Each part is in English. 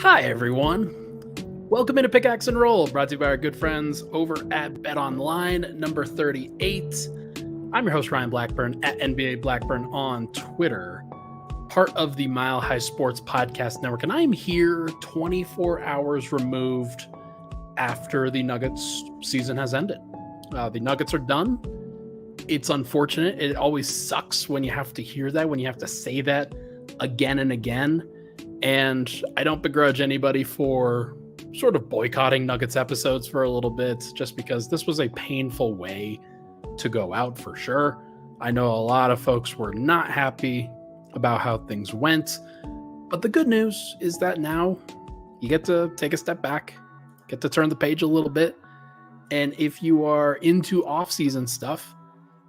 Hi, everyone. Welcome into Pickaxe and Roll, brought to you by our good friends over at BetOnline, number 38. I'm your host, Ryan Blackburn, at NBA Blackburn on Twitter, part of the Mile High Sports Podcast Network, and I am here 24 hours removed after the Nuggets season has ended. The Nuggets are done. It's unfortunate. It always sucks when you have to hear that, when you have to say that again and again. And I don't begrudge anybody for sort of boycotting Nuggets episodes for a little bit, just because this was a painful way to go out for sure. I know a lot of folks were not happy about how things went, but the good news is that now you get to take a step back, get to turn the page a little bit. And if you are into off-season stuff,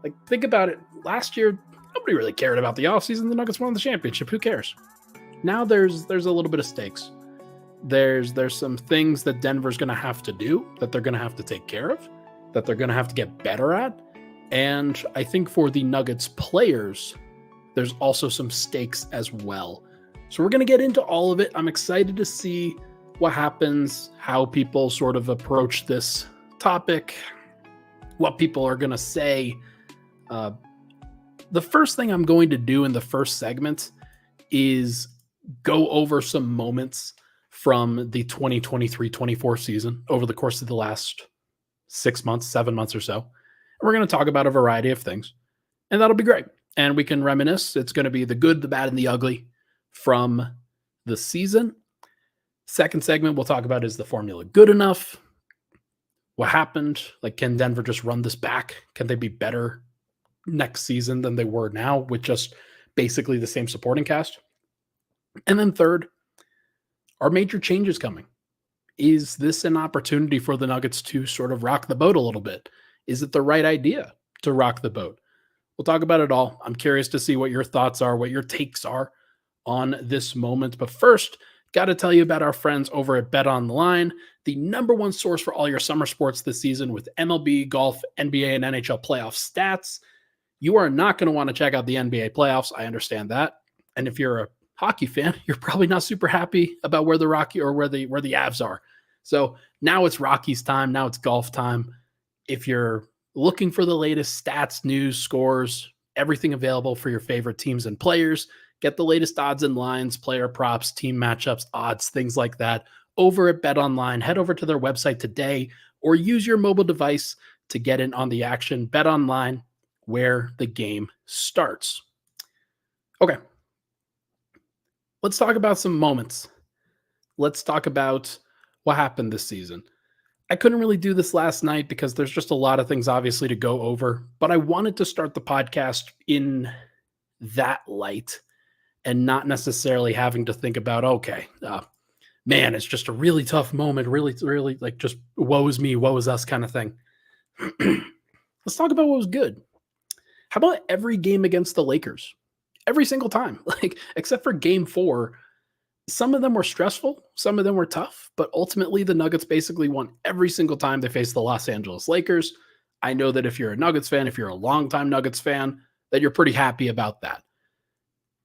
like think about it. Last year, nobody really cared about the offseason. The Nuggets won the championship. Who cares? Now there's a little bit of stakes. There's some things that Denver's going to have to do, that they're going to have to take care of, that they're going to have to get better at. And I think for the Nuggets players, there's also some stakes as well. So we're going to get into all of it. I'm excited to see what happens, how people sort of approach this topic, what people are going to say. The first thing I'm going to do in the first segment is go over some moments from the 2023-24 season over the course of the last 6 months, 7 months or so. And we're going to talk about a variety of things, and that'll be great. And we can reminisce. It's going to be the good, the bad, and the ugly from the season. Second segment, we'll talk about, is the formula good enough? What happened? Like, can Denver just run this back? Can they be better next season than they were now with just basically the same supporting cast? And then third, are major changes coming? Is this an opportunity for the Nuggets to sort of rock the boat a little bit? Is it the right idea to rock the boat? We'll talk about it all. I'm curious to see what your thoughts are, what your takes are on this moment. But first, got to tell you about our friends over at BetOnline, the number one source for all your summer sports this season with MLB, golf, NBA, and NHL playoff stats. You are not going to want to check out the NBA playoffs. I understand that. And if you're a hockey fan, you're probably not super happy about where the Rocky or where the Avs are. So now it's Rockies time. Now it's golf time. If you're looking for the latest stats, news, scores, everything available for your favorite teams and players, get the latest odds and lines, player props, team matchups, odds, things like that over at BetOnline. Head over to their website today or use your mobile device to get in on the action. BetOnline, where the game starts. Okay. Let's talk about some moments. Let's talk about what happened this season. I couldn't really do this last night because there's just a lot of things obviously to go over, but I wanted to start the podcast in that light and not necessarily having to think about, man, it's just a really tough moment, really like just woe is me, woe is us kind of thing. Let's talk about what was good. How about every game against the Lakers? Every single time, like except for game 4, some of them were stressful, some of them were tough, but ultimately the Nuggets basically won every single time they faced the Los Angeles Lakers. I know that if you're a Nuggets fan, if you're a longtime Nuggets fan, that you're pretty happy about that.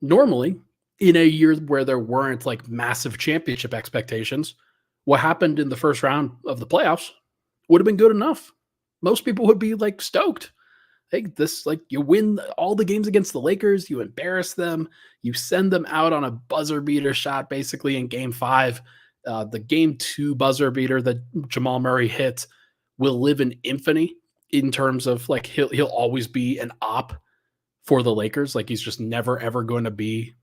Normally, in a year where there weren't like massive championship expectations, what happened in the first round of the playoffs would have been good enough. Most people would be like stoked. Hey, this, like, you win all the games against the Lakers, you embarrass them, you send them out on a buzzer beater shot basically in game 5. The game 2 buzzer beater that Jamal Murray hit will live in infamy in terms of like he'll always be an op for the Lakers. Like, he's just never ever going to be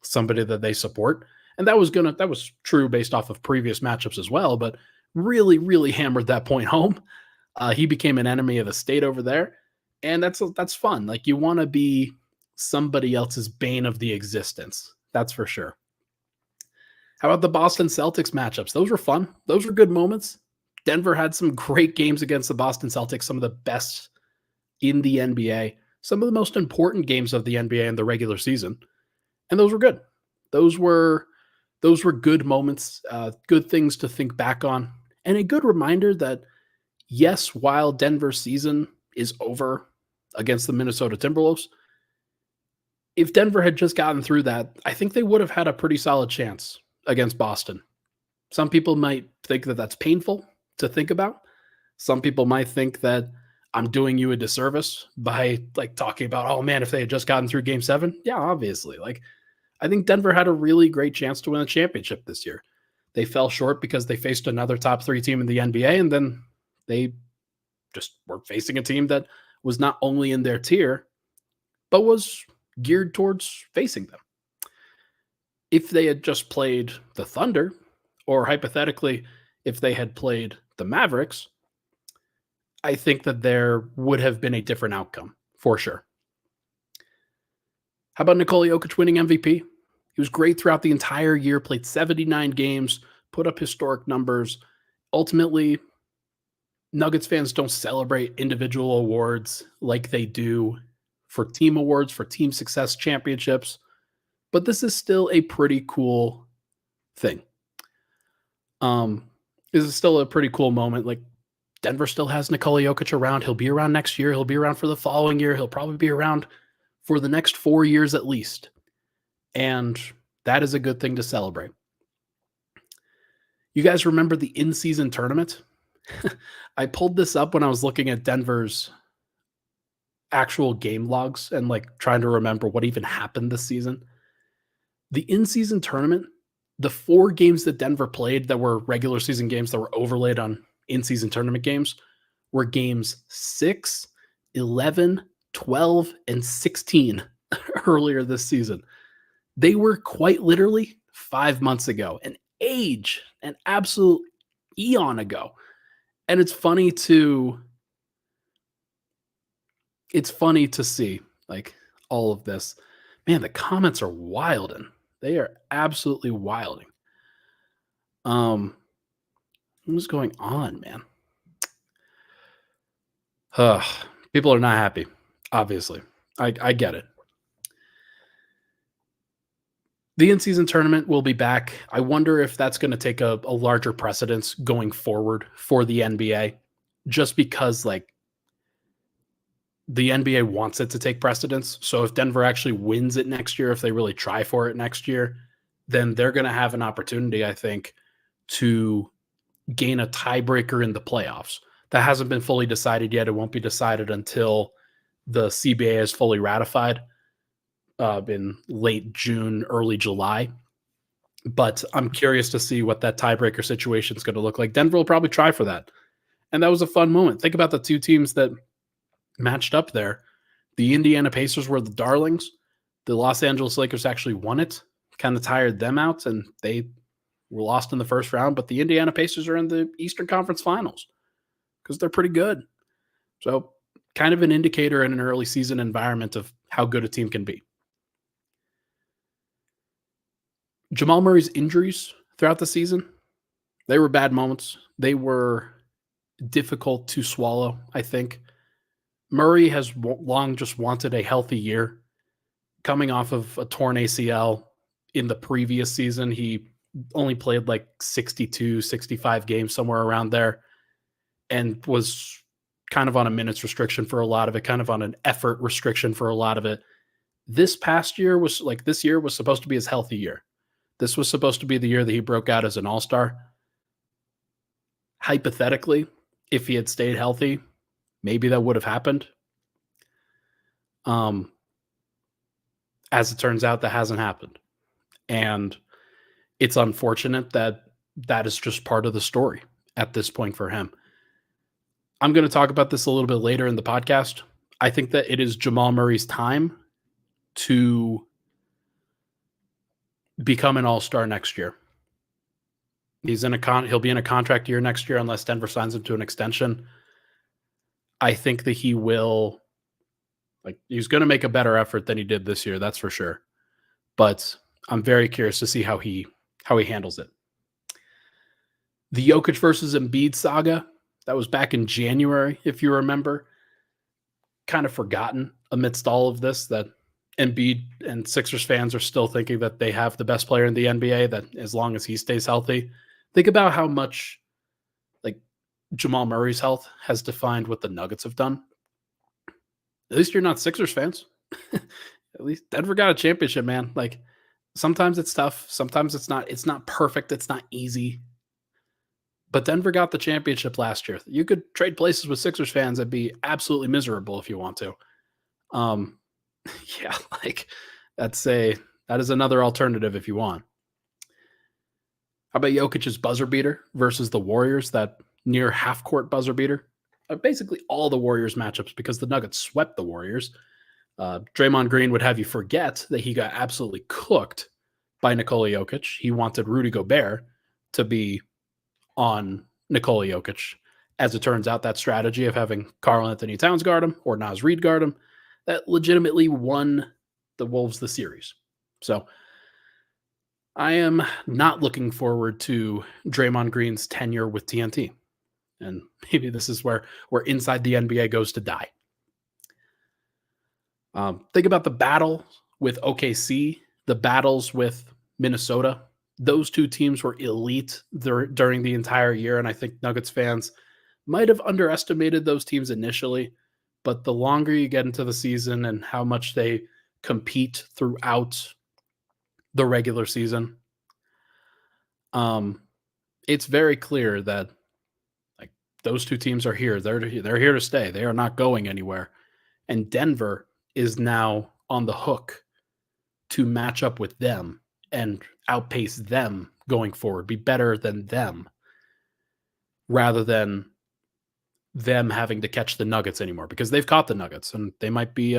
somebody that they support. And that was true based off of previous matchups as well, but really hammered that point home. He became an enemy of the state over there. And that's fun. Like, you want to be somebody else's bane of the existence. That's for sure. How about the Boston Celtics matchups? Those were fun. Those were good moments. Denver had some great games against the Boston Celtics, some of the best in the NBA, some of the most important games of the NBA in the regular season. And those were good. Those were good moments, good things to think back on, and a good reminder that, yes, while Denver's season is over against the Minnesota Timberwolves, if Denver had just gotten through that, I think they would have had a pretty solid chance against Boston. Some people might think that that's painful to think about. Some people might think that I'm doing you a disservice by like talking about, oh man, if they had just gotten through game 7. Yeah, obviously. Like I think Denver had a really great chance to win a championship this year. They fell short because they faced another top 3 team in the NBA, and then they just were facing a team that was not only in their tier, but was geared towards facing them. If they had just played the Thunder, or hypothetically, if they had played the Mavericks, I think that there would have been a different outcome for sure. How about Nikola Jokic winning MVP? He was great throughout the entire year, played 79 games, put up historic numbers. Ultimately, Nuggets fans don't celebrate individual awards like they do for team awards, for team success championships, but this is still a pretty cool thing. This is still a pretty cool moment. Like Denver still has Nikola Jokic around. He'll be around next year. He'll be around for the following year. He'll probably be around for the next 4 years at least. And that is a good thing to celebrate. You guys remember the in-season tournament? I pulled this up when I was looking at Denver's actual game logs and like trying to remember what even happened this season. The in-season tournament, the 4 games that Denver played that were regular season games that were overlaid on in-season tournament games were games 6, 11, 12, and 16 earlier this season. They were quite literally 5 months ago, an absolute eon ago. And it's funny to see like all of this. Man, the comments are wilding. They are absolutely wilding. What's going on, man? People are not happy, obviously. I get it. The in-season tournament will be back. I wonder if that's going to take a larger precedence going forward for the NBA, just because like the NBA wants it to take precedence. So if Denver actually wins it next year, if they really try for it next year, then they're going to have an opportunity, I think, to gain a tiebreaker in the playoffs. That hasn't been fully decided yet. It won't be decided until the CBA is fully ratified in late June, early July. But I'm curious to see what that tiebreaker situation is going to look like. Denver will probably try for that. And that was a fun moment. Think about the 2 teams that matched up there. The Indiana Pacers were the darlings. The Los Angeles Lakers actually won it, kind of tired them out, and they were lost in the first round. But the Indiana Pacers are in the Eastern Conference Finals because they're pretty good. So kind of an indicator in an early season environment of how good a team can be. Jamal Murray's injuries throughout the season, they were bad moments. They were difficult to swallow, I think. Murray has long just wanted a healthy year. Coming off of a torn ACL in the previous season, he only played like 62, 65 games, somewhere around there, and was kind of on a minutes restriction for a lot of it, kind of on an effort restriction for a lot of it. This year was supposed to be his healthy year. This was supposed to be the year that he broke out as an all-star. Hypothetically, if he had stayed healthy, maybe that would have happened. As it turns out, that hasn't happened. And it's unfortunate that that is just part of the story at this point for him. I'm going to talk about this a little bit later in the podcast. I think that it is Jamal Murray's time to become an all-star next year. He'll be in a contract year next year unless Denver signs him to an extension. I think that he will, he's going to make a better effort than he did this year, that's for sure. But I'm very curious to see how he handles it. The Jokic versus Embiid saga, that was back in January, if you remember. Kind of forgotten amidst all of this that Embiid and Sixers fans are still thinking that they have the best player in the NBA, that as long as he stays healthy. Think about how much Jamal Murray's health has defined what the Nuggets have done. At least you're not Sixers fans. At least Denver got a championship, man. Sometimes it's tough. Sometimes it's not perfect. It's not easy. But Denver got the championship last year. You could trade places with Sixers fans and be absolutely miserable if you want to. Um, yeah, like that is another alternative if you want. How about Jokic's buzzer beater versus the Warriors, that near half court buzzer beater? Basically all the Warriors matchups because the Nuggets swept the Warriors. Draymond Green would have you forget that he got absolutely cooked by Nikola Jokic. He wanted Rudy Gobert to be on Nikola Jokic. As it turns out, that strategy of having Karl Anthony Towns guard him or Naz Reid guard him, that legitimately won the Wolves the series. So I am not looking forward to Draymond Green's tenure with TNT. And maybe this is where inside the NBA goes to die. Think about the battle with OKC, the battles with Minnesota. Those two teams were elite during the entire year, and I think Nuggets fans might have underestimated those teams initially, but the longer you get into the season and how much they compete throughout the regular season, it's very clear that like those two teams are here. They're here to stay. They are not going anywhere. And Denver is now on the hook to match up with them and outpace them going forward, be better than them, rather than them having to catch the Nuggets anymore, because they've caught the Nuggets and they might be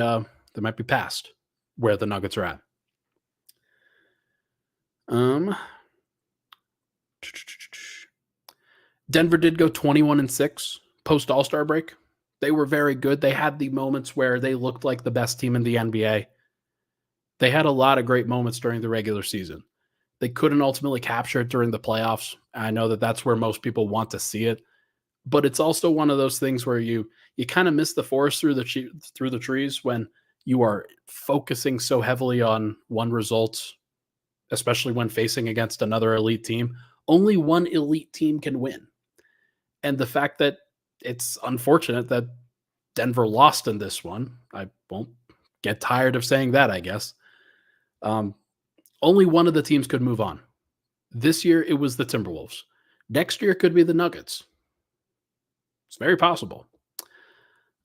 past where the Nuggets are at. Denver did go 21-6 post All-Star break. They were very good. They had the moments where they looked like the best team in the NBA. They had a lot of great moments during the regular season. They couldn't ultimately capture it during the playoffs. I know that that's where most people want to see it, but it's also one of those things where you kind of miss the forest through the trees when you are focusing so heavily on one result, especially when facing against another elite team. Only one elite team can win. And the fact that it's unfortunate that Denver lost in this one, I won't get tired of saying that, I guess. Only one of the teams could move on. This year, it was the Timberwolves. Next year, it could be the Nuggets. It's very possible.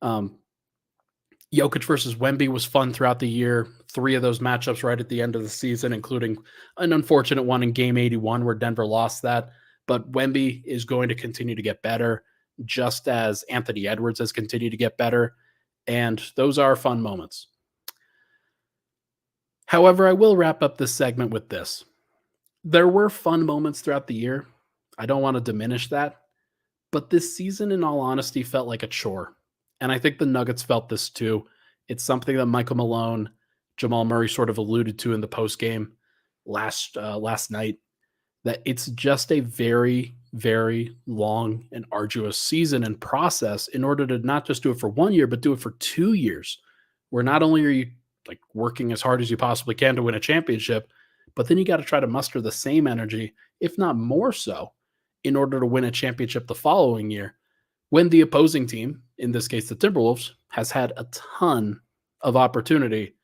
Jokic versus Wemby was fun throughout the year. 3 of those matchups right at the end of the season, including an unfortunate one in Game 81 where Denver lost that. But Wemby is going to continue to get better, just as Anthony Edwards has continued to get better. And those are fun moments. However, I will wrap up this segment with this. There were fun moments throughout the year. I don't want to diminish that. But this season, in all honesty, felt like a chore. And I think the Nuggets felt this too. It's something that Michael Malone, Jamal Murray sort of alluded to in the postgame last night, that it's just a very, very long and arduous season and process in order to not just do it for 1 year, but do it for 2 years, where not only are you like working as hard as you possibly can to win a championship, but then you got to try to muster the same energy, if not more so, in order to win a championship the following year, when the opposing team, in this case the Timberwolves, has had a ton of opportunity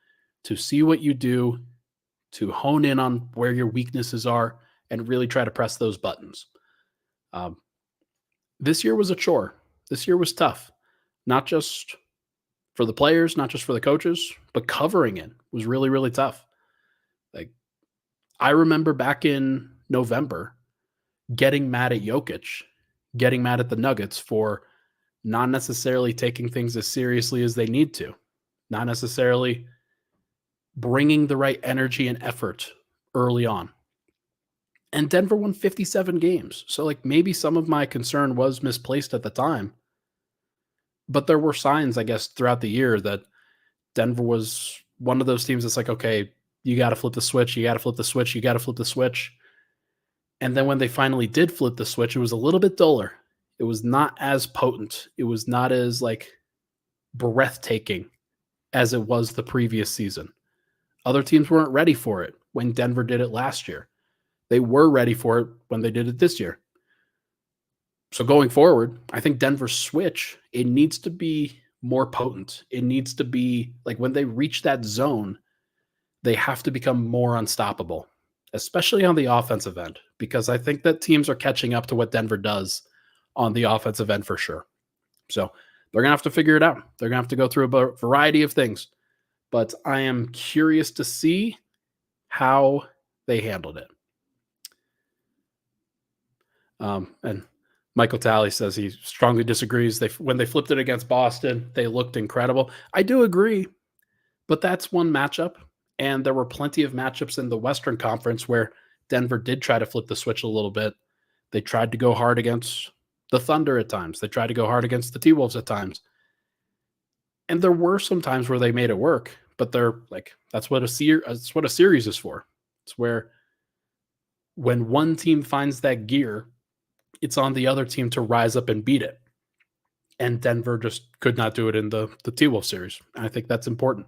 to see what you do, to hone in on where your weaknesses are, and really try to press those buttons. This year was a chore. This year was tough, not just for the players, not just for the coaches, but covering it was really, really tough. Like, I remember back in November getting mad at Jokic, getting mad at the Nuggets for not necessarily taking things as seriously as they need to, not necessarily bringing the right energy and effort early on. And Denver won 57 games. So like maybe some of my concern was misplaced at the time. But there were signs, I guess, throughout the year that Denver was one of those teams that's like, okay, you got to flip the switch. You got to flip the switch. You got to flip the switch. And then when they finally did flip the switch, it was a little bit duller. It was not as potent. It was not as like breathtaking as it was the previous season. Other teams weren't ready for it when Denver did it last year. They were ready for it when they did it this year. So going forward, I think Denver's switch, it needs to be more potent. It needs to be like when they reach that zone, they have to become more unstoppable. especially on the offensive end, because I think that teams are catching up to what Denver does on the offensive end for sure. So they're going to have to figure it out. They're going to have to go through a variety of things. But I am curious to see how they handled it. And Michael Talley says he strongly disagrees. When they flipped it against Boston, they looked incredible. I do agree, but that's one matchup. And there were plenty of matchups in the Western Conference where Denver did try to flip the switch a little bit. They tried to go hard against the Thunder at times. They tried to go hard against the T-Wolves at times. And there were some times where they made it work, but they're like, that's what a series is for. It's where when one team finds that gear, it's on the other team to rise up and beat it. And Denver just could not do it in the T-Wolf series. And I think that's important.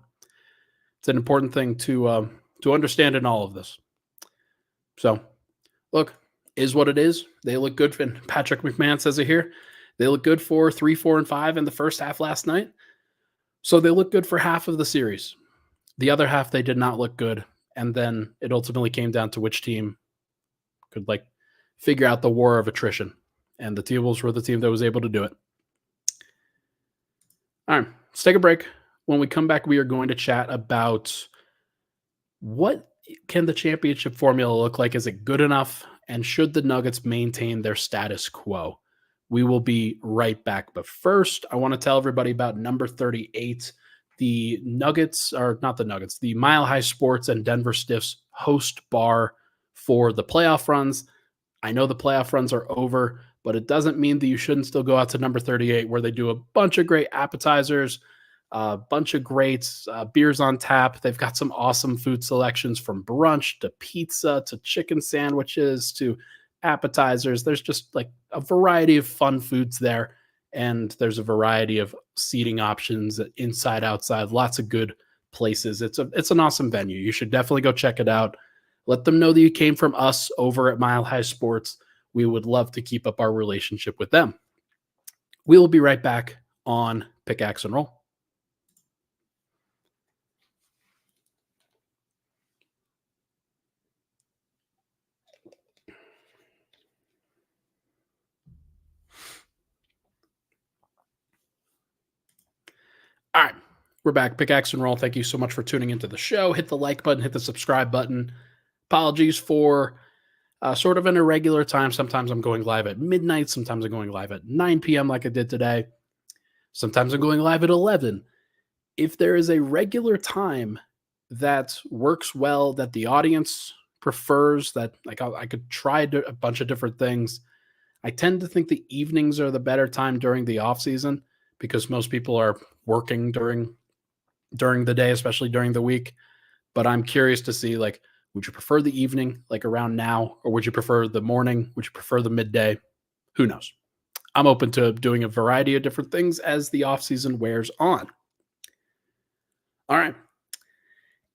It's an important thing to understand in all of this. So, look, is what it is. They look good. And Patrick McMahon says it here. They look good for 3, 4, and 5 in the first half last night. So they look good for half of the series. The other half, they did not look good. And then it ultimately came down to which team could figure out the war of attrition. And the T-Wolves were the team that was able to do it. All right, let's take a break. When we come back, we are going to chat about what can the championship formula look like? Is it good enough? And should the Nuggets maintain their status quo? We will be right back. But first, I want to tell everybody about number 38. The Nuggets, or not the Nuggets, the Mile High Sports and Denver Stiffs host bar for the playoff runs. I know the playoff runs are over, but it doesn't mean that you shouldn't still go out to number 38, where they do a bunch of great appetizers, a bunch of great beers on tap. They've got some awesome food selections from brunch to pizza to chicken sandwiches to appetizers. There's just a variety of fun foods there. And there's a variety of seating options inside, outside, lots of good places. It's an awesome venue. You should definitely go check it out. Let them know that you came from us over at Mile High Sports. We would love to keep up our relationship with them. We will be right back on Pickaxe and Roll. All right, we're back. Pickaxe and Roll. Thank you so much for tuning into the show. Hit the like button, hit the subscribe button. Apologies for sort of an irregular time. Sometimes I'm going live at midnight. Sometimes I'm going live at 9 p.m. like I did today. Sometimes I'm going live at 11. If there is a regular time that works well, that the audience prefers, that I could try a bunch of different things. I tend to think the evenings are the better time during the off season, because most people are working during the day, especially during the week. But I'm curious to see, would you prefer the evening, around now, or would you prefer the morning? Would you prefer the midday? Who knows? I'm open to doing a variety of different things as the off season wears on. All right.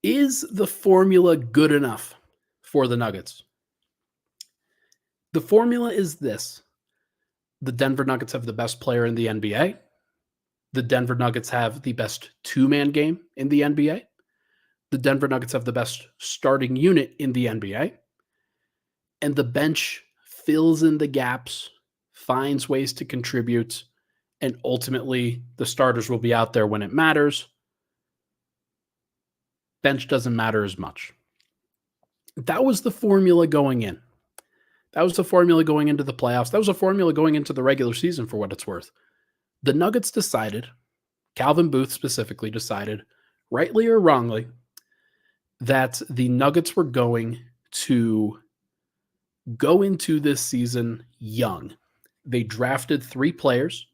Is the formula good enough for the Nuggets? The formula is this. The Denver Nuggets have the best player in the NBA. The Denver Nuggets have the best two-man game in the NBA. The Denver Nuggets have the best starting unit in the NBA. And the bench fills in the gaps, finds ways to contribute, and ultimately the starters will be out there when it matters. Bench doesn't matter as much. That was the formula going in. That was the formula going into the playoffs. That was a formula going into the regular season, for what it's worth. The Nuggets decided, Calvin Booth specifically decided, rightly or wrongly, that the Nuggets were going to go into this season young. They drafted 3 players,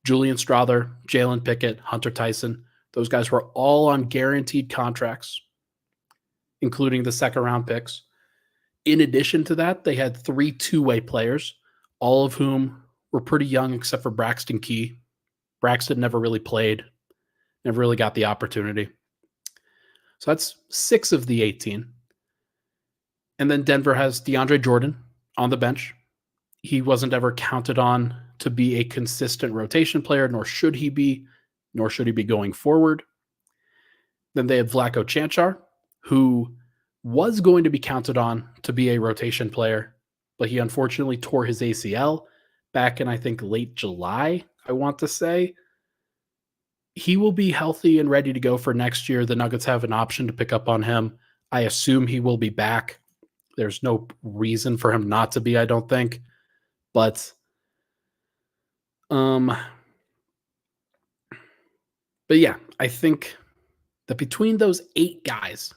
Julian Strawther, Jalen Pickett, Hunter Tyson. Those guys were all on guaranteed contracts, including the second-round picks. In addition to that, they had 3 two-way players, all of whom were pretty young except for Braxton Key. Braxton never really played, never really got the opportunity. So that's 6 of the 18. And then Denver has DeAndre Jordan on the bench. He wasn't ever counted on to be a consistent rotation player, nor should he be going forward. Then they have Vlatko Cancar, who was going to be counted on to be a rotation player, but he unfortunately tore his ACL back in, I think, late July, I want to say. He will be healthy and ready to go for next year. The Nuggets have an option to pick up on him. I assume he will be back. There's no reason for him not to be, I don't think. But um yeah, I think that between those 8 guys,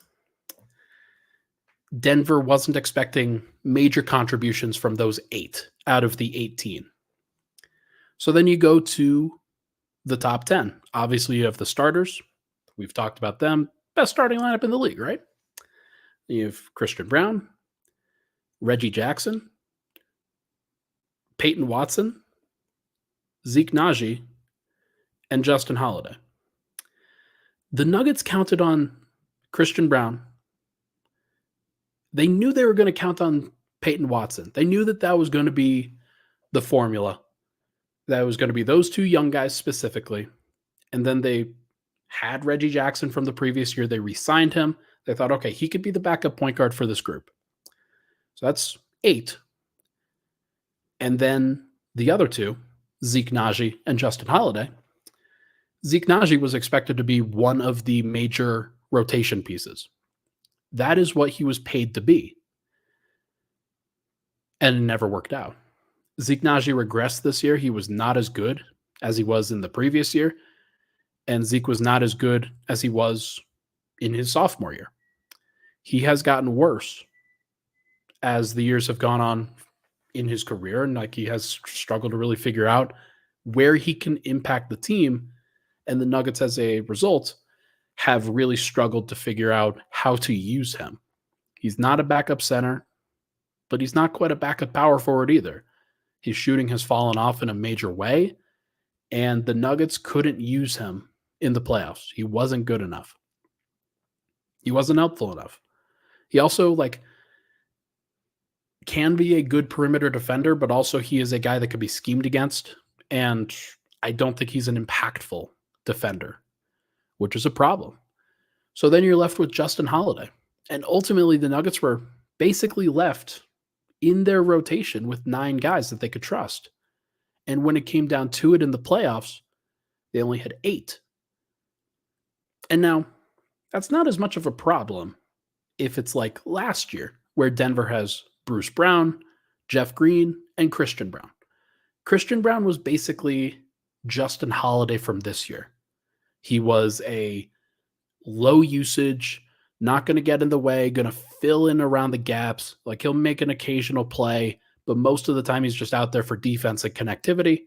Denver wasn't expecting major contributions from those 8 out of the 18. So then you go to the top 10. Obviously, you have the starters. We've talked about them. Best starting lineup in the league, right? You have Christian Brown, Reggie Jackson, Peyton Watson, Zeke Naji, and Justin Holiday. The Nuggets counted on Christian Brown. They knew they were going to count on Peyton Watson. They knew that that was going to be the formula. That was going to be those 2 young guys specifically. And then they had Reggie Jackson from the previous year. They re-signed him. They thought, okay, he could be the backup point guard for this group. So that's 8. And then the other 2, Zeke Naji and Justin Holiday. Zeke Naji was expected to be one of the major rotation pieces. That is what he was paid to be. And it never worked out. Zeke Naji regressed this year. He was not as good as he was in the previous year. And Zeke was not as good as he was in his sophomore year. He has gotten worse as the years have gone on in his career. And like he has struggled to really figure out where he can impact the team. And the Nuggets, as a result, have really struggled to figure out how to use him. He's not a backup center, but he's not quite a backup power forward either. His shooting has fallen off in a major way, and the Nuggets couldn't use him in the playoffs. He wasn't good enough. He wasn't helpful enough. He also can be a good perimeter defender, but also he is a guy that could be schemed against, and I don't think he's an impactful defender, which is a problem. So then you're left with Justin Holiday. And ultimately, the Nuggets were basically left in their rotation with 9 guys that they could trust. And when it came down to it in the playoffs, they only had 8. And now, that's not as much of a problem if it's like last year, where Denver has Bruce Brown, Jeff Green, and Christian Brown. Christian Brown was basically Justin Holiday from this year. He was a low usage, not going to get in the way, going to fill in around the gaps. Like he'll make an occasional play, but most of the time he's just out there for defense and connectivity.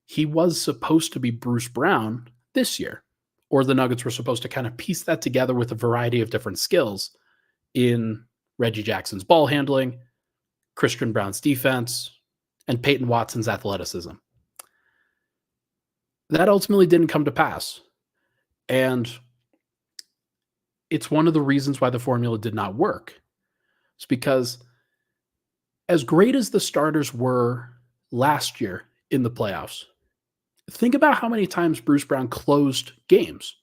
He was supposed to be Bruce Brown this year, or the Nuggets were supposed to kind of piece that together with a variety of different skills in Reggie Jackson's ball handling, Christian Brown's defense, and Peyton Watson's athleticism. That ultimately didn't come to pass. And it's one of the reasons why the formula did not work. It's because as great as the starters were last year in the playoffs, think about how many times Bruce Brown closed games.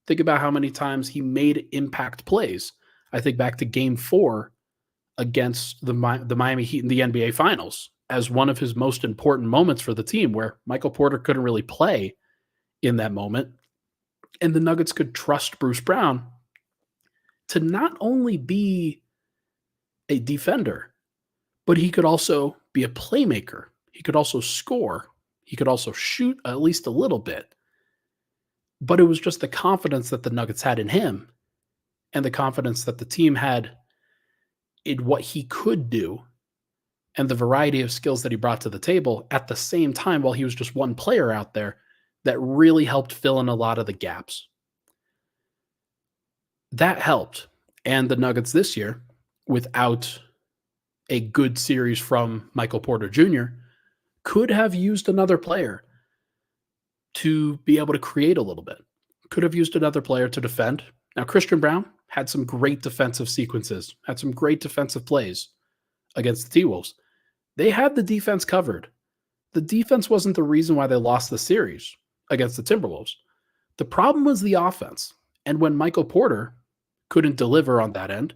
Think about how many times he made impact plays. I think back to Game 4 against the Miami Heat in the NBA Finals as one of his most important moments for the team, where Michael Porter couldn't really play in that moment. And the Nuggets could trust Bruce Brown to not only be a defender, but he could also be a playmaker. He could also score. He could also shoot at least a little bit. But it was just the confidence that the Nuggets had in him and the confidence that the team had in what he could do and the variety of skills that he brought to the table at the same time while he was just one player out there that really helped fill in a lot of the gaps. That helped. And the Nuggets this year, without a good series from Michael Porter Jr., could have used another player to be able to create a little bit. Could have used another player to defend. Now, Christian Brown had some great defensive sequences, had some great defensive plays against the T-Wolves. They had the defense covered. The defense wasn't the reason why they lost the series against the Timberwolves. The problem was the offense. And when Michael Porter couldn't deliver on that end,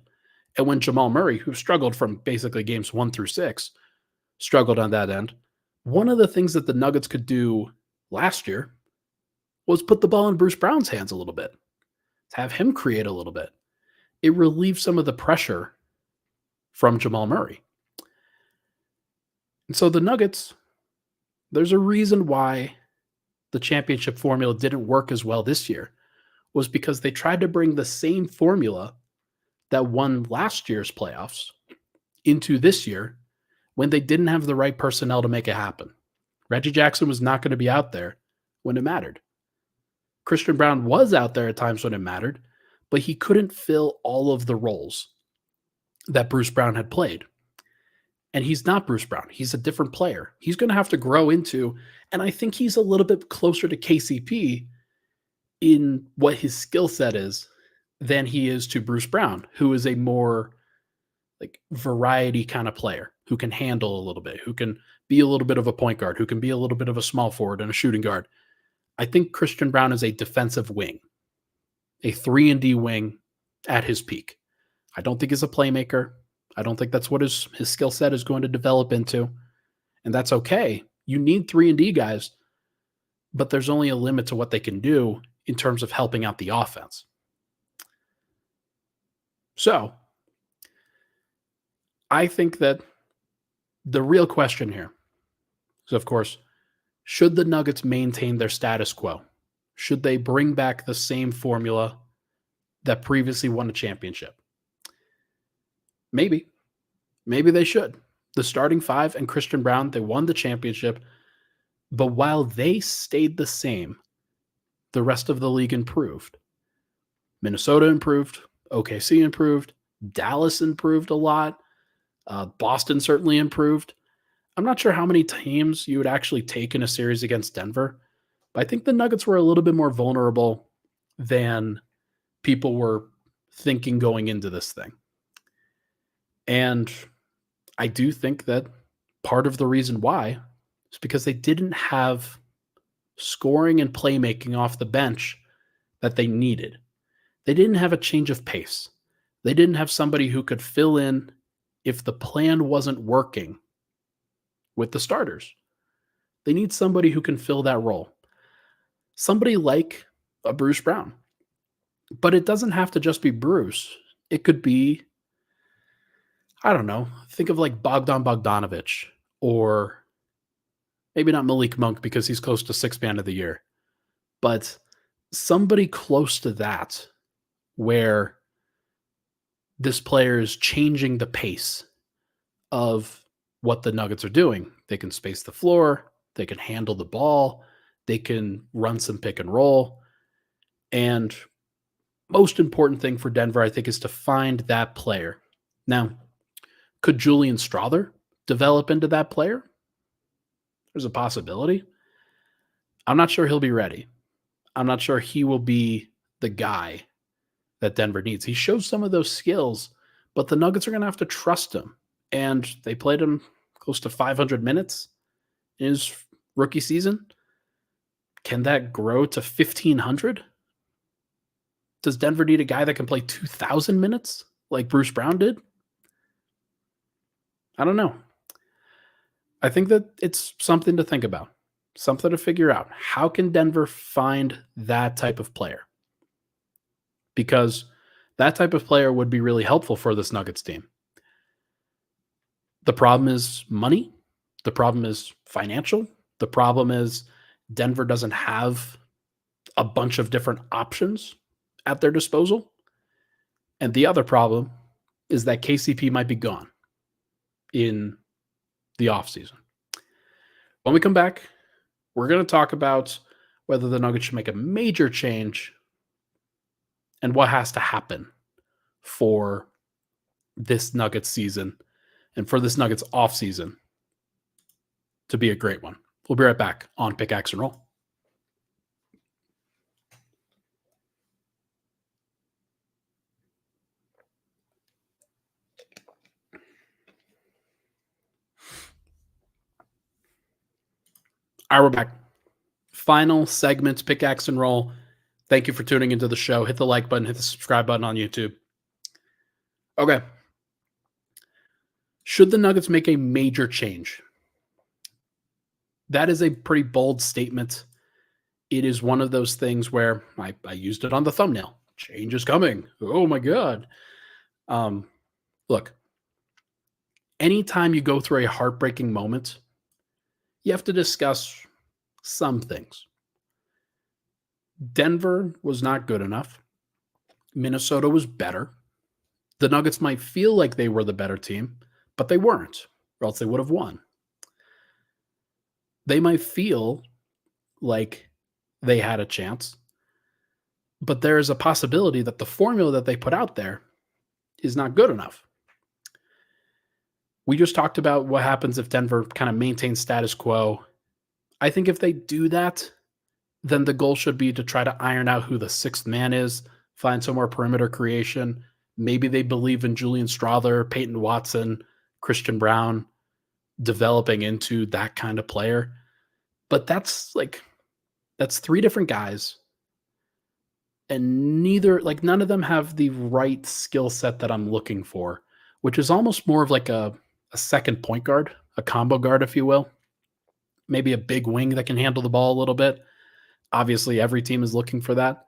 And when Jamal Murray, who struggled from basically games 1 through 6, struggled on that end, one of the things that the Nuggets could do last year was put the ball in Bruce Brown's hands a little bit, have him create a little bit. It relieved some of the pressure from Jamal Murray. And so the Nuggets, there's a reason why the championship formula didn't work as well this year, was because they tried to bring the same formula that won last year's playoffs into this year when they didn't have the right personnel to make it happen. Reggie Jackson was not going to be out there when it mattered. Christian Brown was out there at times when it mattered, but he couldn't fill all of the roles that Bruce Brown had played. And he's not Bruce Brown. He's a different player. He's going to have to grow into, and I think he's a little bit closer to KCP in what his skill set is than he is to Bruce Brown, who is a more like variety kind of player who can handle a little bit, who can be a little bit of a point guard, who can be a little bit of a small forward and a shooting guard. I think Christian Brown is a defensive wing, a 3-and-D wing at his peak. I don't think he's a playmaker. I don't think that's what his skill set is going to develop into. And that's okay. You need 3-and-D guys, but there's only a limit to what they can do in terms of helping out the offense. So I think that the real question here is, of course, should the Nuggets maintain their status quo? Should they bring back the same formula that previously won a championship? Maybe. Maybe they should. The starting five and Christian Brown, they won the championship. But while they stayed the same, the rest of the league improved. Minnesota improved. OKC improved. Dallas improved a lot. Boston certainly improved. I'm not sure how many teams you would actually take in a series against Denver, but I think the Nuggets were a little bit more vulnerable than people were thinking going into this thing. And I do think that part of the reason why is because they didn't have scoring and playmaking off the bench that they needed. They didn't have a change of pace. They didn't have somebody who could fill in if the plan wasn't working with the starters. They need somebody who can fill that role. Somebody like a Bruce Brown. But it doesn't have to just be Bruce. It could be, I don't know, think of like Bogdan Bogdanovic, or maybe not Malik Monk because he's close to sixth man of the year, but somebody close to that where this player is changing the pace of what the Nuggets are doing. They can space the floor. They can handle the ball. They can run some pick and roll. And most important thing for Denver, I think, is to find that player. Now, could Julian Strawther develop into that player? There's a possibility. I'm not sure he'll be ready. I'm not sure he will be the guy that Denver needs. He shows some of those skills, but the Nuggets are going to have to trust him. And they played him close to 500 minutes in his rookie season. Can that grow to 1,500? Does Denver need a guy that can play 2,000 minutes like Bruce Brown did? I don't know. I think that it's something to think about, something to figure out. How can Denver find that type of player? Because that type of player would be really helpful for this Nuggets team. The problem is money. The problem is financial. The problem is Denver doesn't have a bunch of different options at their disposal. And the other problem is that KCP might be gone in the offseason. When we come back, we're going to talk about whether the Nuggets should make a major change and what has to happen for this Nuggets season and for this Nuggets offseason to be a great one. We'll be right back on Pickaxe and Roll. All right, we're back. Final segment, Pickaxe and Roll. Thank you for tuning into the show. Hit the like button, hit the subscribe button on YouTube. Okay, Should the Nuggets make a major change? That is a pretty bold statement. It is one of those things where I used it on the thumbnail. Change is coming. Oh my God. Look, anytime you go through a heartbreaking moment, you have to discuss some things. Denver was not good enough. Minnesota was better. The Nuggets might feel like they were the better team, but they weren't, or else they would have won. They might feel like they had a chance, but there is a possibility that the formula that they put out there is not good enough. We just talked about what happens if Denver kind of maintains status quo. I think if they do that, then the goal should be to try to iron out who the sixth man is, find some more perimeter creation. Maybe they believe in Julian Strawther, Peyton Watson, Christian Brown developing into that kind of player. But that's three different guys. And none of them have the right skill set that I'm looking for, which is almost more of like a second point guard, a combo guard, if you will. Maybe a big wing that can handle the ball a little bit. Obviously, every team is looking for that.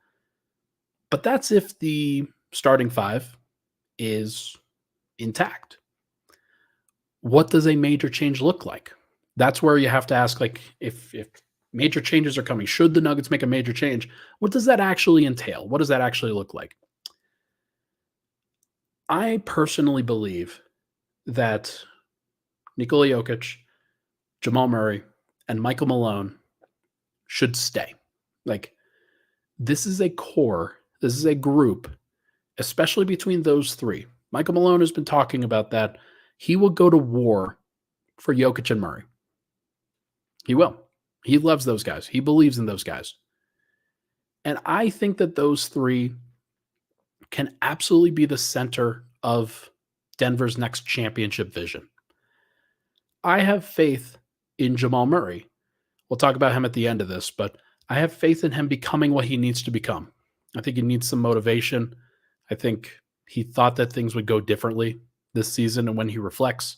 But that's if the starting five is intact. What does a major change look like? That's where you have to ask, if major changes are coming, should the Nuggets make a major change? What does that actually entail? What does that actually look like? I personally believe that Nikola Jokic, Jamal Murray, and Michael Malone should stay. This is a core. This is a group, especially between those three. Michael Malone has been talking about that. He will go to war for Jokic and Murray. He will. He loves those guys. He believes in those guys. And I think that those three can absolutely be the center of Denver's next championship vision. I have faith in Jamal Murray. We'll talk about him at the end of this, but I have faith in him becoming what he needs to become. I think he needs some motivation. I think he thought that things would go differently this season, and when he reflects,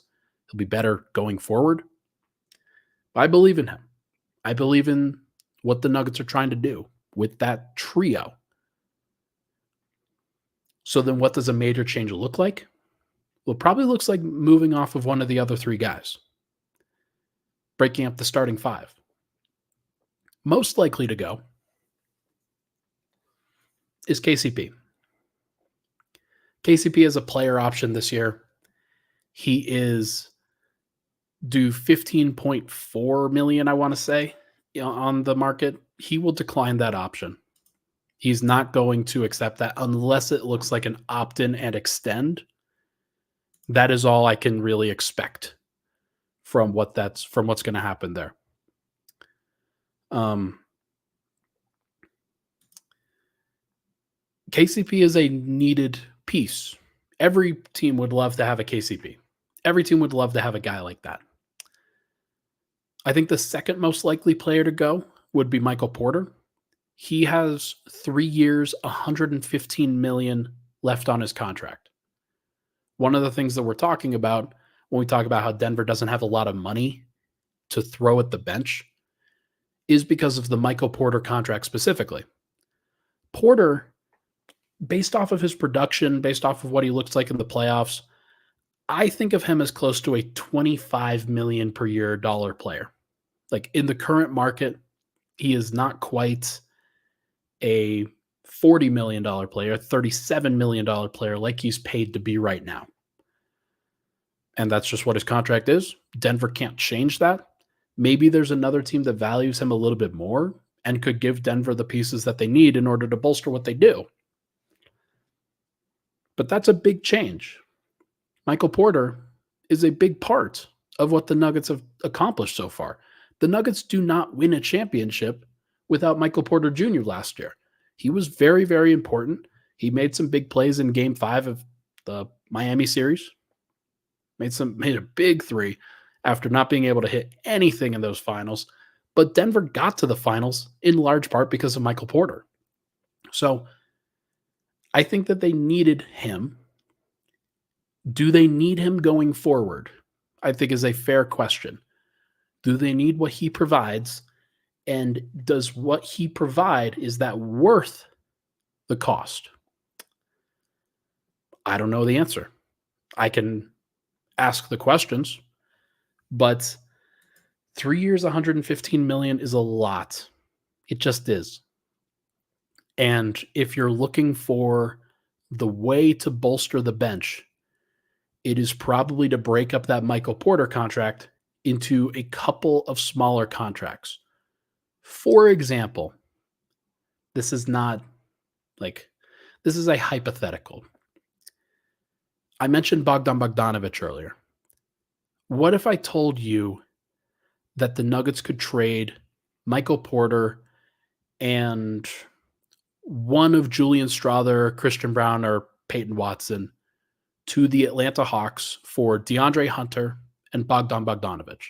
he'll be better going forward. I believe in him. I believe in what the Nuggets are trying to do with that trio. So then what does a major change look like? Well, it probably looks like moving off of one of the other three guys, breaking up the starting five. Most likely to go is KCP. KCP is a player option this year. He is due $15.4 million, I want to say, on the market. He will decline that option. He's not going to accept that unless it looks like an opt-in and extend. That is all I can really expect from what's going to happen there. KCP is a needed piece. Every team would love to have a KCP. Every team would love to have a guy like that. I think the second most likely player to go would be Michael Porter. He has 3 years, $115 million left on his contract. One of the things that we're talking about when we talk about how Denver doesn't have a lot of money to throw at the bench is because of the Michael Porter contract specifically. Porter, based off of his production, based off of what he looks like in the playoffs, I think of him as close to a $25 million per year player. In the current market, he is not quite a $40 million player, $37 million player like he's paid to be right now. And that's just what his contract is. Denver can't change that. Maybe there's another team that values him a little bit more and could give Denver the pieces that they need in order to bolster what they do. But that's a big change. Michael Porter is a big part of what the Nuggets have accomplished so far. The Nuggets do not win a championship without Michael Porter Jr. last year. He was very, very important. He made some big plays in Game 5 of the Miami series. Made a big three after not being able to hit anything in those finals. But Denver got to the finals in large part because of Michael Porter. So I think that they needed him. Do they need him going forward? I think is a fair question. Do they need what he provides? And does what he provide, is that worth the cost? I don't know the answer. I can ask the questions, but 3 years, 115 million is a lot. It just is. And if you're looking for the way to bolster the bench, it is probably to break up that Michael Porter contract into a couple of smaller contracts. For example, this is not like, this is a hypothetical. I mentioned Bogdan Bogdanovic earlier. What if I told you that the Nuggets could trade Michael Porter and one of Julian Strother, Christian Brown, or Peyton Watson to the Atlanta Hawks for DeAndre Hunter and Bogdan Bogdanovic?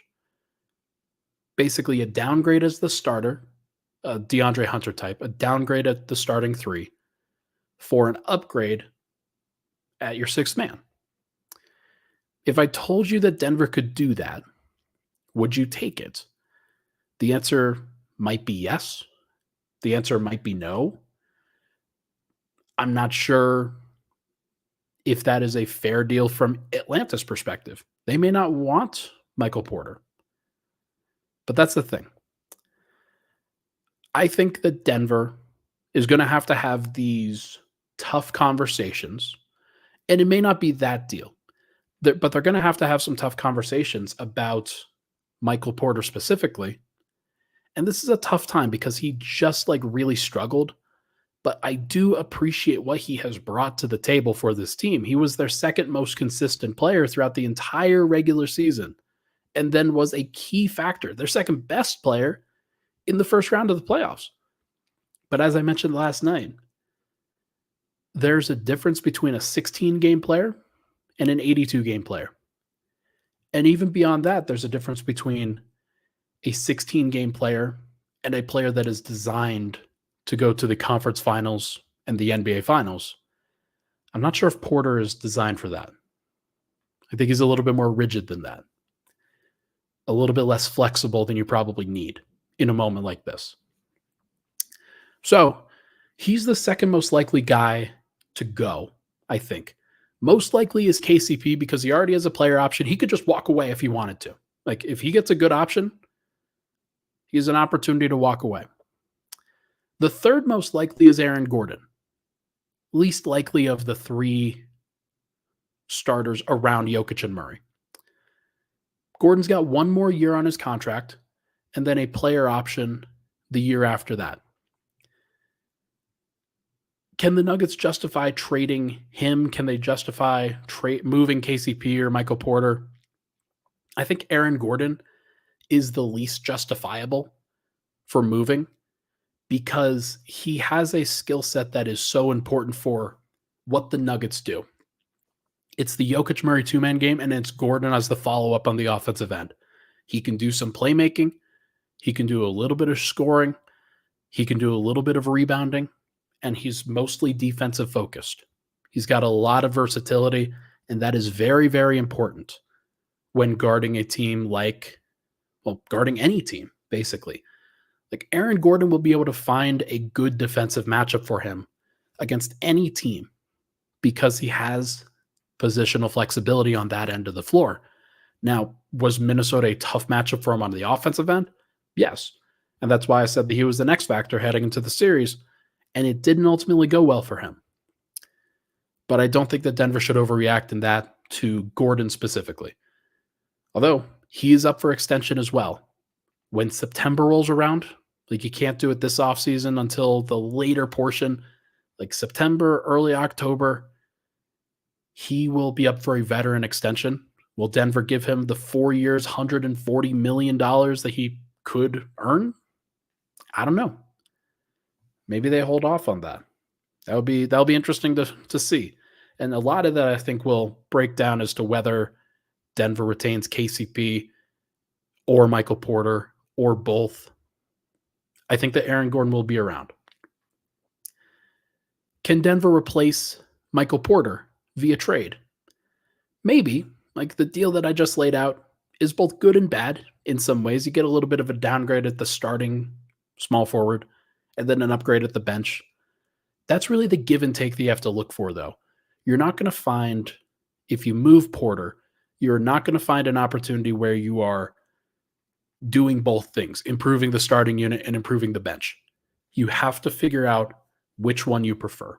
Basically, a downgrade as the starter, a DeAndre Hunter type, a downgrade at the starting three for an upgrade at your sixth man. If I told you that Denver could do that, would you take it? The answer might be yes. The answer might be no. I'm not sure if that is a fair deal from Atlanta's perspective. They may not want Michael Porter. But that's the thing. I think that Denver is going to have these tough conversations, and it may not be that deal, but they're going to have some tough conversations about Michael Porter specifically. And this is a tough time because he just really struggled, but I do appreciate what he has brought to the table for this team. He was their second most consistent player throughout the entire regular season, and then was a key factor, their second best player in the first round of the playoffs. But as I mentioned last night, there's a difference between a 16-game player and an 82-game player. And even beyond that, there's a difference between a 16-game player and a player that is designed to go to the conference finals and the NBA finals. I'm not sure if Porter is designed for that. I think he's a little bit more rigid than that. A little bit less flexible than you probably need in a moment like this. So he's the second most likely guy to go, I think. Most likely is KCP because he already has a player option. He could just walk away if he wanted to. If he gets a good option, he has an opportunity to walk away. The third most likely is Aaron Gordon. Least likely of the three starters around Jokic and Murray. Gordon's got one more year on his contract and then a player option the year after that. Can the Nuggets justify trading him? Can they justify moving KCP or Michael Porter? I think Aaron Gordon is the least justifiable for moving because he has a skill set that is so important for what the Nuggets do. It's the Jokic Murray two-man game, and it's Gordon as the follow-up on the offensive end. He can do some playmaking. He can do a little bit of scoring. He can do a little bit of rebounding, and he's mostly defensive focused. He's got a lot of versatility, and that is very, very important when guarding a team guarding any team, basically. Aaron Gordon will be able to find a good defensive matchup for him against any team because he has positional flexibility on that end of the floor. Now, was Minnesota a tough matchup for him on the offensive end? Yes. And that's why I said that he was the next factor heading into the series, and it didn't ultimately go well for him. But I don't think that Denver should overreact in that to Gordon specifically. Although he is up for extension as well. When September rolls around, you can't do it this offseason until the later portion, September, early October, he will be up for a veteran extension. Will Denver give him the 4 years, $140 million that he could earn? I don't know. Maybe they hold off on that. That'll be interesting to see. And a lot of that, I think, will break down as to whether Denver retains KCP or Michael Porter or both. I think that Aaron Gordon will be around. Can Denver replace Michael Porter via trade? Maybe. Like the deal that I just laid out is both good and bad in some ways. You get a little bit of a downgrade at the starting small forward and then an upgrade at the bench. That's really the give and take that you have to look for, though. You're not going to find, if you move Porter, you're not going to find an opportunity where you are doing both things, improving the starting unit and improving the bench. You have to figure out which one you prefer.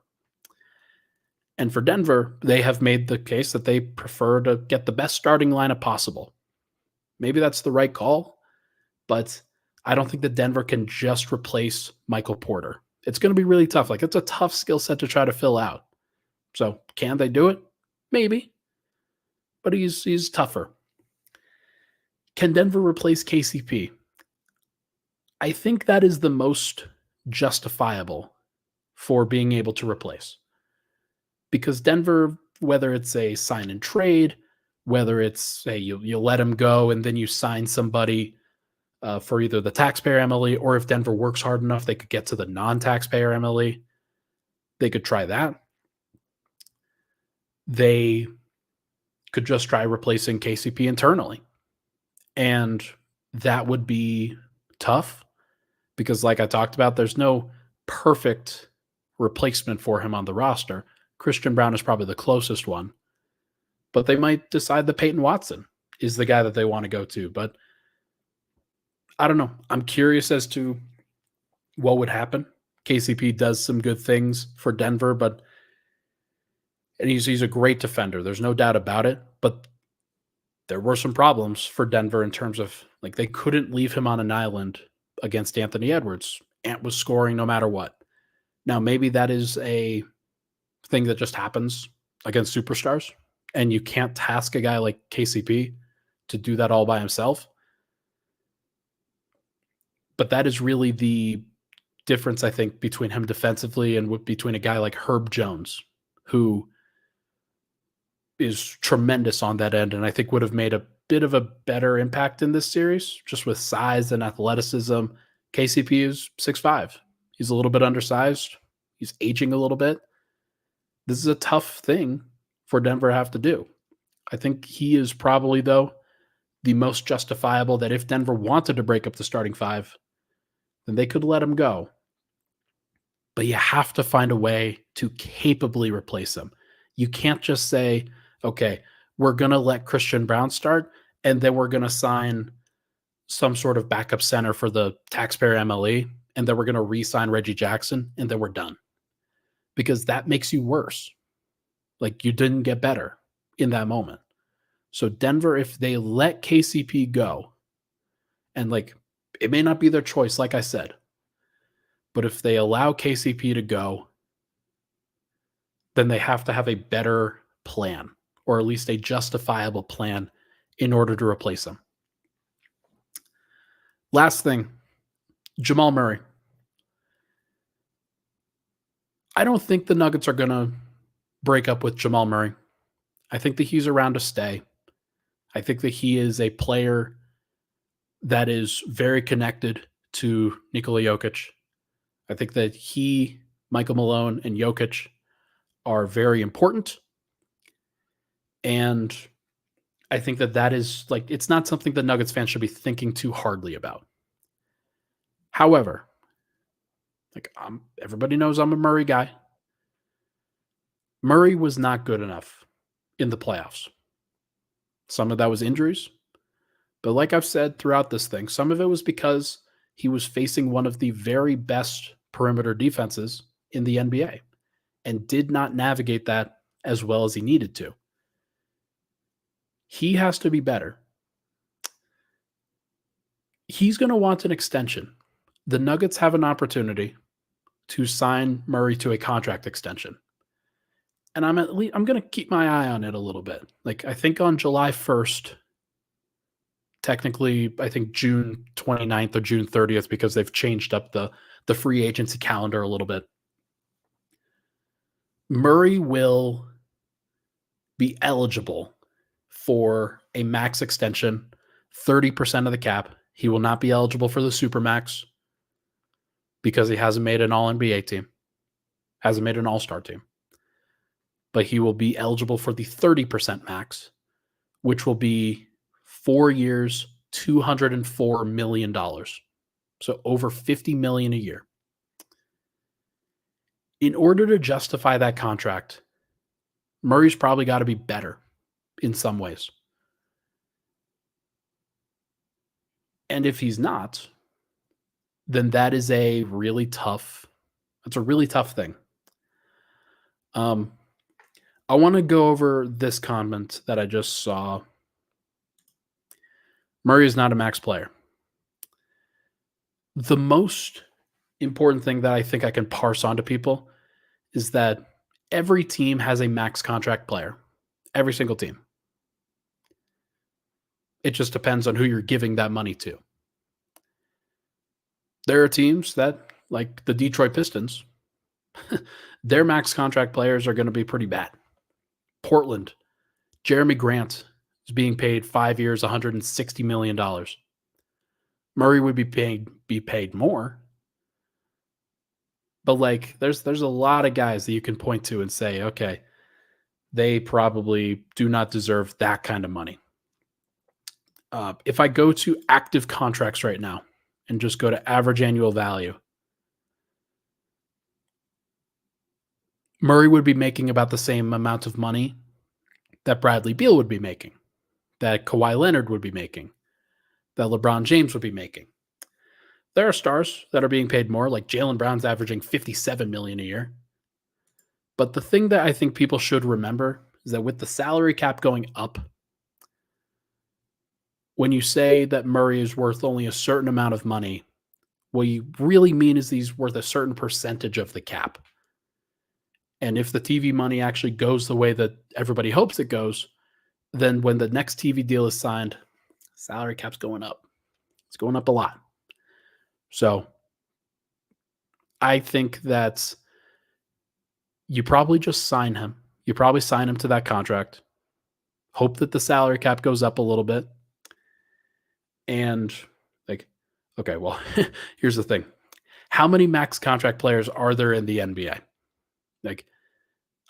And for Denver, they have made the case that they prefer to get the best starting lineup possible. Maybe that's the right call, but I don't think that Denver can just replace Michael Porter. It's going to be really tough. Like, it's a tough skill set to try to fill out. So, can they do it? Maybe. But he's tougher. Can Denver replace KCP? I think that is the most justifiable for being able to replace. Because Denver, whether it's a sign and trade, whether it's hey, you let him go and then you sign somebody for either the taxpayer MLE, or if Denver works hard enough, they could get to the non-taxpayer MLE. They could try that. They could just try replacing KCP internally. And that would be tough because, like I talked about, there's no perfect replacement for him on the roster. Christian Brown is probably the closest one. But they might decide that Peyton Watson is the guy that they want to go to. But I don't know. I'm curious as to what would happen. KCP does some good things for Denver, but and he's a great defender. There's no doubt about it. But there were some problems for Denver in terms of like they couldn't leave him on an island against Anthony Edwards. Ant was scoring no matter what. Now, maybe that is a thing that just happens against superstars, and you can't task a guy like KCP to do that all by himself. But that is really the difference, I think, between him defensively and between a guy like Herb Jones, who is tremendous on that end, and I think would have made a bit of a better impact in this series, just with size and athleticism. KCP is 6'5". He's a little bit undersized. He's aging a little bit. This is a tough thing for Denver to have to do. I think he is probably, though, the most justifiable that if Denver wanted to break up the starting five, then they could let him go. But you have to find a way to capably replace him. You can't just say, okay, we're going to let Christian Brown start, and then we're going to sign some sort of backup center for the taxpayer MLE, and then we're going to re-sign Reggie Jackson, and then we're done. Because that makes you worse. Like, you didn't get better in that moment. So Denver, if they let KCP go, and like, it may not be their choice, like I said, but if they allow KCP to go, then they have to have a better plan, or at least a justifiable plan in order to replace him. Last thing, Jamal Murray. I don't think the Nuggets are going to break up with Jamal Murray. I think that he's around to stay. I think that he is a player that is very connected to Nikola Jokic. I think that he, Michael Malone, and Jokic are very important. And I think that that is like, it's not something that Nuggets fans should be thinking too hardly about. However, like everybody knows I'm a Murray guy. Murray was not good enough in the playoffs. Some of that was injuries. But like I've said throughout this thing, some of it was because he was facing one of the very best perimeter defenses in the NBA and did not navigate that as well as he needed to. He has to be better. He's going to want an extension. The Nuggets have an opportunity to sign Murray to a contract extension. And I'm going to keep my eye on it a little bit. Like, I think on July 1st, technically, I think June 29th or June 30th, because they've changed up the free agency calendar a little bit. Murray will be eligible for a max extension, 30% of the cap. He will not be eligible for the Supermax because he hasn't made an All-NBA team, hasn't made an All-Star team. But he will be eligible for the 30% max, which will be 4 years, $204 million. So over $50 million a year. In order to justify that contract, Murray's probably got to be better in some ways. And if he's not, then that's a really tough thing. I want to go over this comment that I just saw. Murray is not a max player. The most important thing that I think I can parse onto people is that every team has a max contract player. Every single team. It just depends on who you're giving that money to. There are teams that, like the Detroit Pistons, their max contract players are going to be pretty bad. Portland, Jeremy Grant is being paid 5 years, $160 million. Murray would be paid more. But like there's a lot of guys that you can point to and say, okay, they probably do not deserve that kind of money. If I go to active contracts right now and just go to average annual value, Murray would be making about the same amount of money that Bradley Beal would be making, that Kawhi Leonard would be making, that LeBron James would be making. There are stars that are being paid more, like Jaylen Brown's averaging $57 million a year. But the thing that I think people should remember is that with the salary cap going up, when you say that Murray is worth only a certain amount of money, what you really mean is he's worth a certain percentage of the cap. And if the TV money actually goes the way that everybody hopes it goes, then when the next TV deal is signed, salary cap's going up. It's going up a lot. So I think that you probably just sign him. You probably sign him to that contract. Hope that the salary cap goes up a little bit. And like, okay, well, here's the thing. How many max contract players are there in the NBA? Like,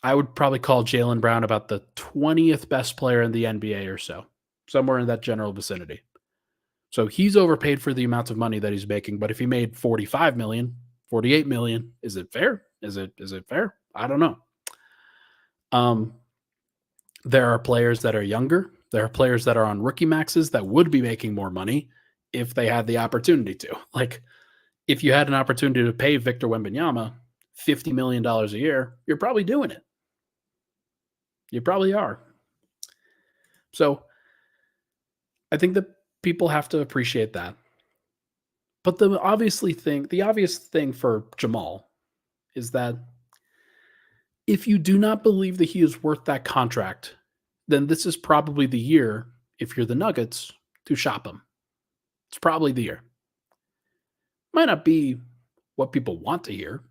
I would probably call Jaylen Brown about the 20th best player in the NBA or so, somewhere in that general vicinity. So he's overpaid for the amount of money that he's making. But if he made 45 million, 48 million, is it fair? Is it fair? I don't know. There are players that are younger. There are players that are on rookie maxes that would be making more money if they had the opportunity to. Like, if you had an opportunity to pay Victor Wembanyama $50 million a year, you're probably doing it. You probably are. So I think that people have to appreciate that. But the obvious thing for Jamal is that if you do not believe that he is worth that contract, then this is probably the year, if you're the Nuggets, to shop him. It's probably the year. Might not be what people want to hear.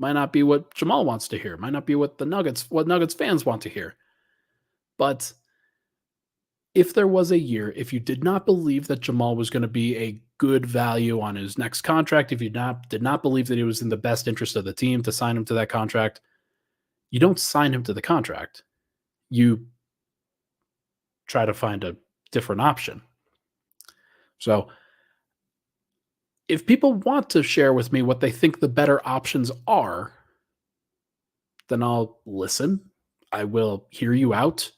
Might not be what Jamal wants to hear. Might not be what Nuggets fans want to hear. But if there was a year, if you did not believe that Jamal was going to be a good value on his next contract, if you did not believe that it was in the best interest of the team to sign him to that contract, you don't sign him to the contract. You try to find a different option. So if people want to share with me what they think the better options are, then I'll listen. I will hear you out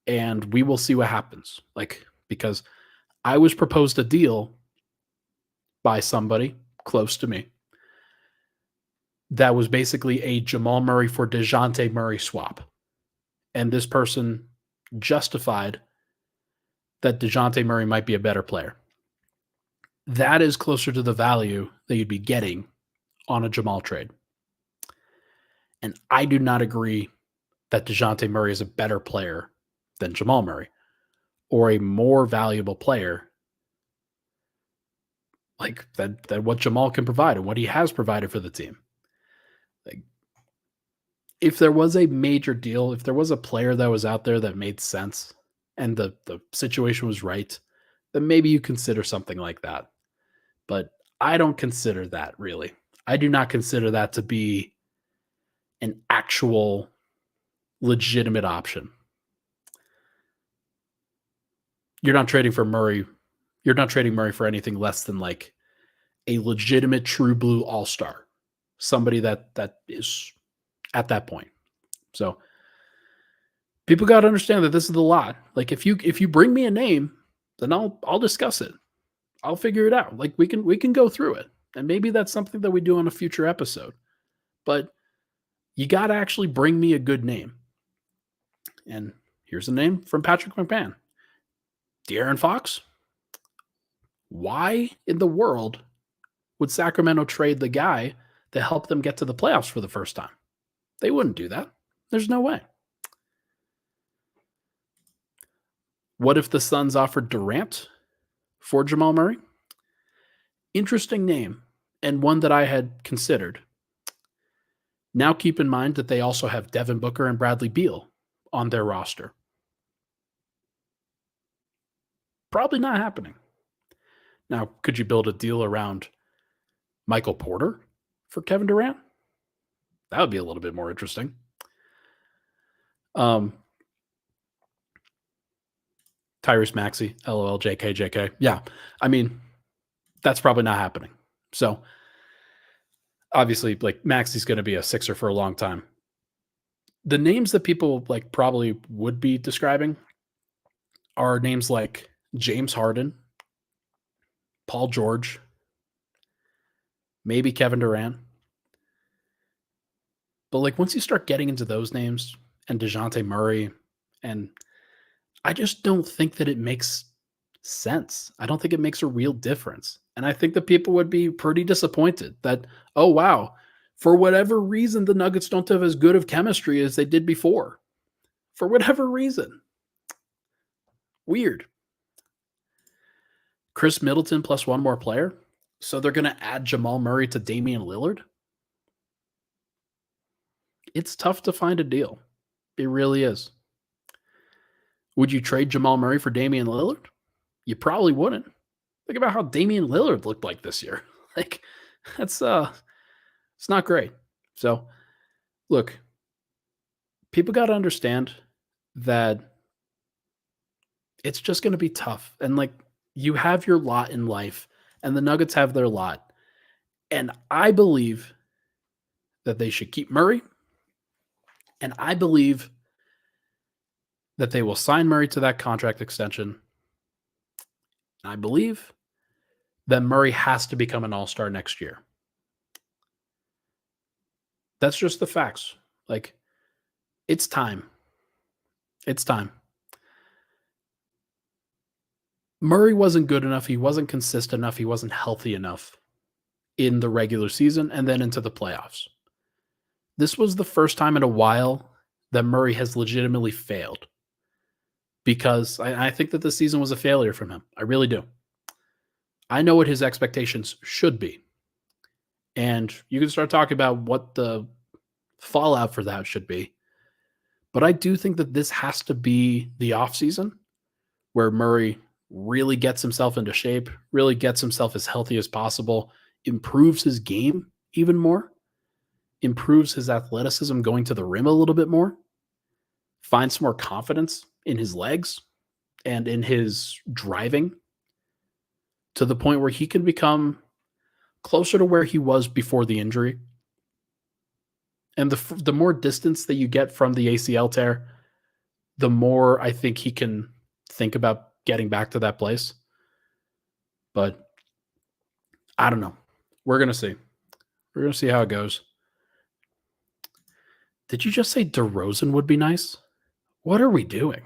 and we will see what happens. Like, because I was proposed a deal by somebody close to me that was basically a Jamal Murray for DeJounte Murray swap. And this person justified that DeJounte Murray might be a better player. That is closer to the value that you'd be getting on a Jamal trade. And I do not agree that DeJounte Murray is a better player than Jamal Murray or a more valuable player like that what Jamal can provide and what he has provided for the team. Like, if there was a major deal, if there was a player that was out there that made sense and the situation was right, then maybe you consider something like that. But I don't consider that, really. I do not consider that to be an actual legitimate option. You're not trading for Murray. You're not trading Murray for anything less than like a legitimate true blue all-star. Somebody that is at that point. So people got to understand that this is the lot. Like if you bring me a name, then I'll discuss it. I'll figure it out. Like we can go through it. And maybe that's something that we do on a future episode. But you got to actually bring me a good name. And here's a name from Patrick McMahon. De'Aaron Fox. Why in the world would Sacramento trade the guy that helped them get to the playoffs for the first time? They wouldn't do that. There's no way. What if the Suns offered Durant for Jamal Murray? Interesting name, and one that I had considered. Now keep in mind that they also have Devin Booker and Bradley Beal on their roster. Probably not happening. Now, could you build a deal around Michael Porter for Kevin Durant? That would be a little bit more interesting. Tyrese Maxey, LOL, JK. Yeah, I mean, that's probably not happening. So, obviously, like Maxey's going to be a Sixer for a long time. The names that people like probably would be describing are names like James Harden, Paul George, maybe Kevin Durant. But like once you start getting into those names and DeJounte Murray, and I just don't think that it makes sense. I don't think it makes a real difference. And I think that people would be pretty disappointed that, oh, wow, for whatever reason, the Nuggets don't have as good of chemistry as they did before. For whatever reason. Weird. Chris Middleton plus one more player. So they're going to add Jamal Murray to Damian Lillard. It's tough to find a deal. It really is. Would you trade Jamal Murray for Damian Lillard? You probably wouldn't. Think about how Damian Lillard looked like this year. Like, that's it's not great. So, look, people got to understand that it's just going to be tough. And like, you have your lot in life, and the Nuggets have their lot. And I believe that they should keep Murray. And I believe that they will sign Murray to that contract extension. I believe that Murray has to become an all-star next year. That's just the facts. Like, it's time. It's time. Murray wasn't good enough. He wasn't consistent enough. He wasn't healthy enough in the regular season and then into the playoffs. This was the first time in a while that Murray has legitimately failed, because I think that the season was a failure from him. I really do. I know what his expectations should be. And you can start talking about what the fallout for that should be. But I do think that this has to be the offseason where Murray really gets himself into shape, really gets himself as healthy as possible, improves his game even more, improves his athleticism going to the rim a little bit more, finds some more confidence in his legs and in his driving to the point where he can become closer to where he was before the injury. And the more distance that you get from the ACL tear, the more I think he can think about getting back to that place. But I don't know. We're going to see. We're going to see how it goes. Did you just say DeRozan would be nice? What are we doing?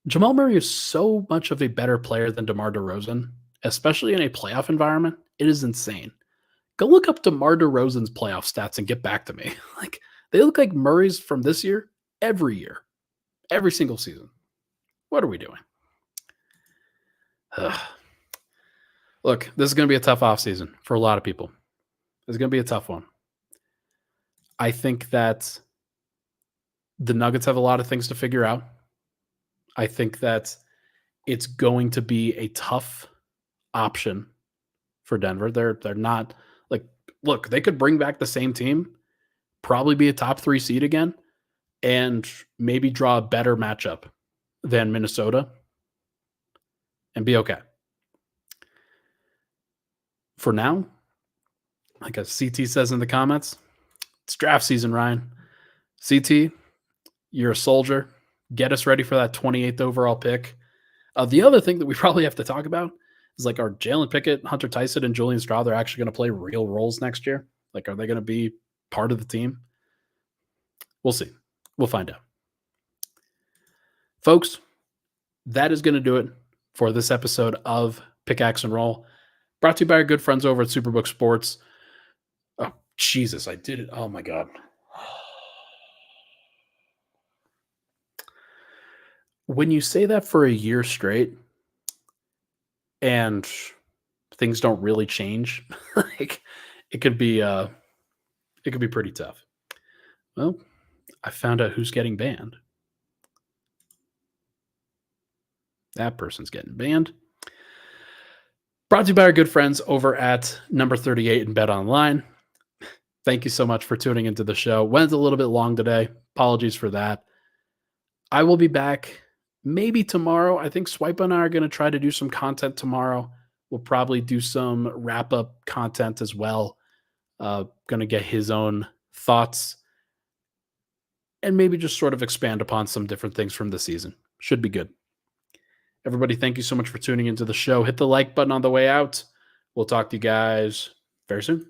Jamal Murray is so much of a better player than DeMar DeRozan, especially in a playoff environment. It is insane. Go look up DeMar DeRozan's playoff stats and get back to me. Like, they look like Murray's from this year, every single season. What are we doing? Ugh. Look, this is going to be a tough offseason for a lot of people. It's going to be a tough one. I think that the Nuggets have a lot of things to figure out. I think that it's going to be a tough option for Denver. They're not like, look, they could bring back the same team, probably be a top 3 seed again, and maybe draw a better matchup than Minnesota. and be okay. For now, like as CT says in the comments, it's draft season, Ryan. CT, you're a soldier. Get us ready for that 28th overall pick. The other thing that we probably have to talk about is like, are Jalen Pickett, Hunter Tyson, and Julian Strother actually going to play real roles next year? Like, are they going to be part of the team? We'll see. We'll find out. Folks, that is going to do it for this episode of Pickaxe and Roll, brought to you by our good friends over at Superbook Sports. Oh, Jesus, I did it. Oh, my God. When you say that for a year straight and things don't really change, like it could be pretty tough. Well, I found out who's getting banned. That person's getting banned. Brought to you by our good friends over at number 38 and Bet Online. Thank you so much for tuning into the show. Went a little bit long today. Apologies for that. I will be back maybe tomorrow. I think Swipe and I are going to try to do some content tomorrow. We'll probably do some wrap-up content as well. Going to get his own thoughts and maybe just sort of expand upon some different things from the season. Should be good. Everybody, thank you so much for tuning into the show. Hit the like button on the way out. We'll talk to you guys very soon.